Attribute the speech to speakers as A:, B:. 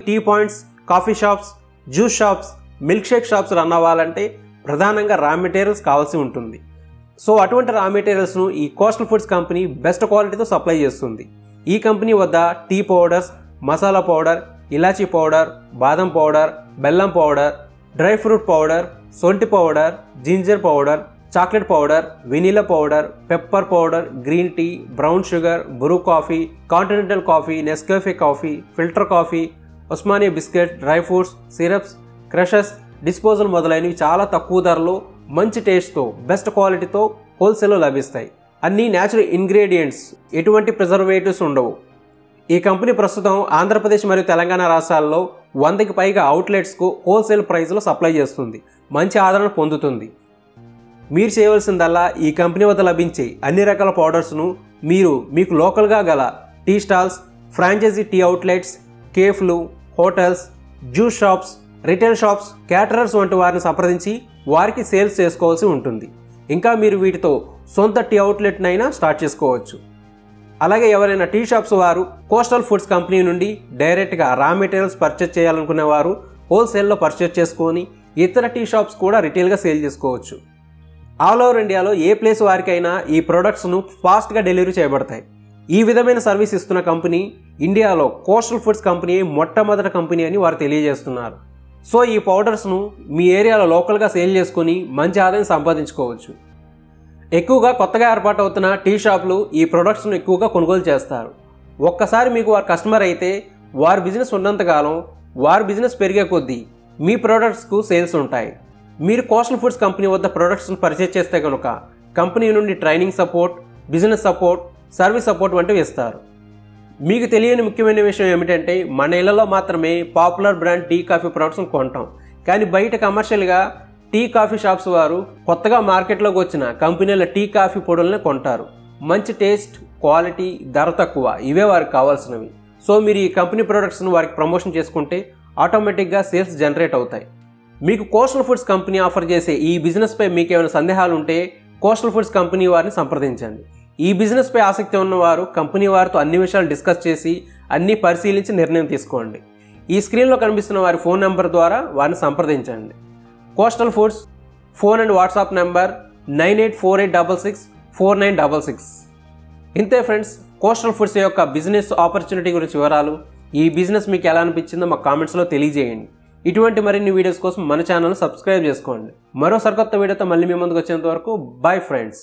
A: Tea points, coffee shops, juice shops, milk shake shops run అవ్వాలంటే ప్రధానంగా రా materials కావాల్సి ఉంటుంది. సో అటువంటి రా మెటీరియల్స్ను ఈ కోస్టల్ ఫుడ్స్ కంపెనీ బెస్ట్ క్వాలిటీతో సప్లై చేస్తుంది. ఈ కంపెనీ వద్ద టీ పౌడర్స్, మసాలా పౌడర్, ఇలాచీ పౌడర్, బాదం పౌడర్, బెల్లం పౌడర్, డ్రై ఫ్రూట్ పౌడర్, సొంటి powder, ginger powder, chocolate powder, vanilla powder, pepper powder, green tea, brown sugar, Bru coffee, continental coffee, Nescafe coffee, filter coffee, Osmania biscuit, dry fruits, syrups, crushes, disposal మొదలైనవి చాలా తక్కువ ధరలో మంచి టేస్ట్తో best క్వాలిటీతో హోల్సేల్లో లభిస్తాయి. అన్నీ న్యాచురల్ ఇంగ్రీడియంట్స్, ఎటువంటి ప్రిజర్వేటివ్స్ ఉండవు. ఈ కంపెనీ ప్రస్తుతం ఆంధ్రప్రదేశ్ మరియు తెలంగాణ రాష్ట్రాల్లో 100కి పైగా అవుట్లెట్స్కు హోల్సేల్ ప్రైస్లో సప్లై చేస్తుంది. మంచి ఆదరణ పొందుతుంది. మీరు చేయవలసిందల్లా ఈ కంపెనీ వద్ద లభించే అన్ని రకాల పౌడర్స్ను మీకు లోకల్గా గల tea stalls, franchisee tea outlets, కేఫ్లు, hotels, juice shops, retail shops, caterers వంటి వారిని సంప్రదించి వారికి సేల్స్ చేసుకోవాల్సి ఉంటుంది. ఇంకా మీరు వీటితో సొంత టీ అవుట్లెట్నైనా స్టార్ట్ చేసుకోవచ్చు. అలాగే ఎవరైనా టీ షాప్స్ వారు కోస్టల్ ఫుడ్స్ కంపెనీ నుండి డైరెక్ట్గా రా మెటీరియల్స్ పర్చేస్ చేయాలనుకునే వారు హోల్సేల్లో పర్చేస్ చేసుకొని ఇతర టీ షాప్స్ కూడా రిటైల్గా సేల్ చేసుకోవచ్చు. ఆల్ ఓవర్ ఇండియాలో ఏ ప్లేస్ వారికైనా ఈ ప్రొడక్ట్స్ను ఫాస్ట్గా డెలివరీ చేయబడతాయి. ఈ విధమైన సర్వీస్ ఇస్తున్న కంపెనీ ఇండియాలో కోస్టల్ ఫుడ్స్ కంపెనీ మొట్టమొదటి కంపెనీ అని వారు తెలియజేస్తున్నారు. సో ఈ పౌడర్స్ను మీ ఏరియాలో లోకల్గా సేల్ చేసుకొని మంచి ఆదాయం సంపాదించుకోవచ్చు. ఎక్కువగా కొత్తగా ఏర్పాటు అవుతున్న టీ షాపులు ఈ ప్రొడక్ట్స్ను ఎక్కువగా కొనుగోలు చేస్తారు. ఒక్కసారి మీకు వారు కస్టమర్ అయితే వారి బిజినెస్ ఉన్నంతకాలం వారి బిజినెస్ పెరిగే కొద్దీ మీ ప్రొడక్ట్స్కు సేల్స్ ఉంటాయి. మీరు కోస్టల్ ఫుడ్స్ కంపెనీ వద్ద ప్రొడక్ట్స్ను పర్చేస్ చేస్తే కనుక కంపెనీ నుండి training support, business support, service support వంటివి ఇస్తారు. మీకు తెలియని ముఖ్యమైన విషయం ఏమిటంటే మన ఇళ్లలో మాత్రమే పాపులర్ బ్రాండ్ టీ కాఫీ ప్రొడక్ట్స్ను కొంటాం. కానీ బయట కమర్షియల్గా టీ కాఫీ షాప్స్ వారు కొత్తగా మార్కెట్లోకి వచ్చిన కంపెనీల టీ కాఫీ పొడుల్ని కొంటారు. మంచి టేస్ట్, క్వాలిటీ, ధర తక్కువ ఇవే వారికి కావాల్సినవి. సో మీరు ఈ కంపెనీ ప్రొడక్ట్స్ను వారికి ప్రమోషన్ చేసుకుంటే ఆటోమేటిక్గా సేల్స్ జనరేట్ అవుతాయి. మీకు కోస్టల్ ఫుడ్స్ కంపెనీ ఆఫర్ చేసే ఈ బిజినెస్పై మీకు ఏమైనా సందేహాలు ఉంటే కోస్టల్ ఫుడ్స్ కంపెనీ వారిని సంప్రదించండి. ఈ బిజినెస్పై ఆసక్తి ఉన్నవారు కంపెనీ వారితో అన్ని విషయాలు డిస్కస్ చేసి అన్నీ పరిశీలించి నిర్ణయం తీసుకోండి. ఈ స్క్రీన్లో కనిపిస్తున్న వారి ఫోన్ నెంబర్ ద్వారా వారిని సంప్రదించండి. Coastal foods phone and WhatsApp number 9848664966. ఇంతే ఫ్రెండ్స్, కోస్టల్ ఫుడ్స్ యొక్క బిజినెస్ ఆపర్చునిటీ గురించి వివరాలు. ఈ బిజినెస్ మీకు ఎలా అనిపించిందో మా కామెంట్స్లో తెలియజేయండి. ఇటువంటి మరిన్ని వీడియోస్ కోసం మన ఛానల్ సబ్స్క్రైబ్ చేసుకోండి. మరో సరికొత్త వీడియోతో మళ్ళీ మీ ముందుకు వచ్చేంత వరకు బై ఫ్రెండ్స్.